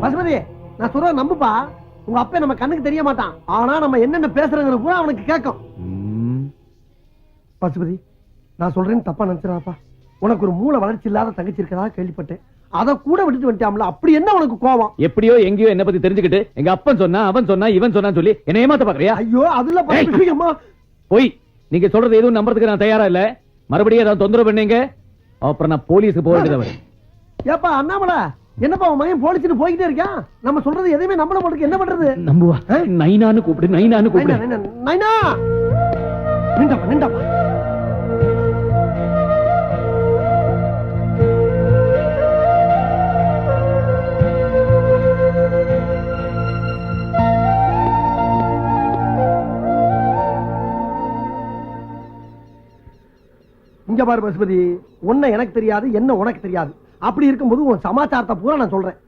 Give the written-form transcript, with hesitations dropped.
பசுபதி, நான் சொல்ற நம்புப்பா. உங்க அப்பா நம்ம கண்ணுக்கு தெரிய மாட்டான், ஆனா நம்ம என்னென்ன பேசுறோங்கிறது பூரா அவனுக்கு கேட்கும். பசுபதி, நான் சொல்றேன்னு தப்பா நினைச்சிடாப்பா. உனக்கு ஒரு மூளை வளர்ச்சி இல்லாத தங்கச்சி இருக்கதா கேள்விப்பட்டேன். அத கூட விட்டுட்டு வந்துட்டாம்ல, அப்படி என்ன உனக்கு கோவம்? எப்படியோ எங்கேயோ என்ன பத்தி தெரிஞ்சுக்கிட்டு எங்க அப்பன் சொன்னா அவன் சொன்னா இவன் சொன்னா சொல்லி என்ன ஏமாத்த பாக்குறியா? ஐயோ அதுல அம்மா போய் நீங்க சொல்றது எதுவும் நம்புறதுக்கு நான் தயாரா இல்ல. மறுபடியும் ஏதாவது தொந்தரவு பண்ணீங்க அப்புறம் நான் போலீஸுக்கு போக வேண்டியது. ஏப்பா அண்ணாமலை, என்னப்பா உன் மகன் போலீஸ்னு போய்கிட்டே இருக்கான். நம்ம சொல்றது எதையுமே நம்பல மாட்டேங்க, என்ன பண்றது? நம்புவா. நைனான்னு கூப்பிடு, நைனான்னு கூப்பிடு. நைனா நிண்டாப்பா நிண்டாப்பா. இங்க பாரு பசுபதி, உன்னை எனக்கு தெரியாது, என்ன உனக்கு தெரியாது. அப்படி இருக்கும்போது உன் சமாச்சாரத்தை பூரா நான் சொல்றேன்.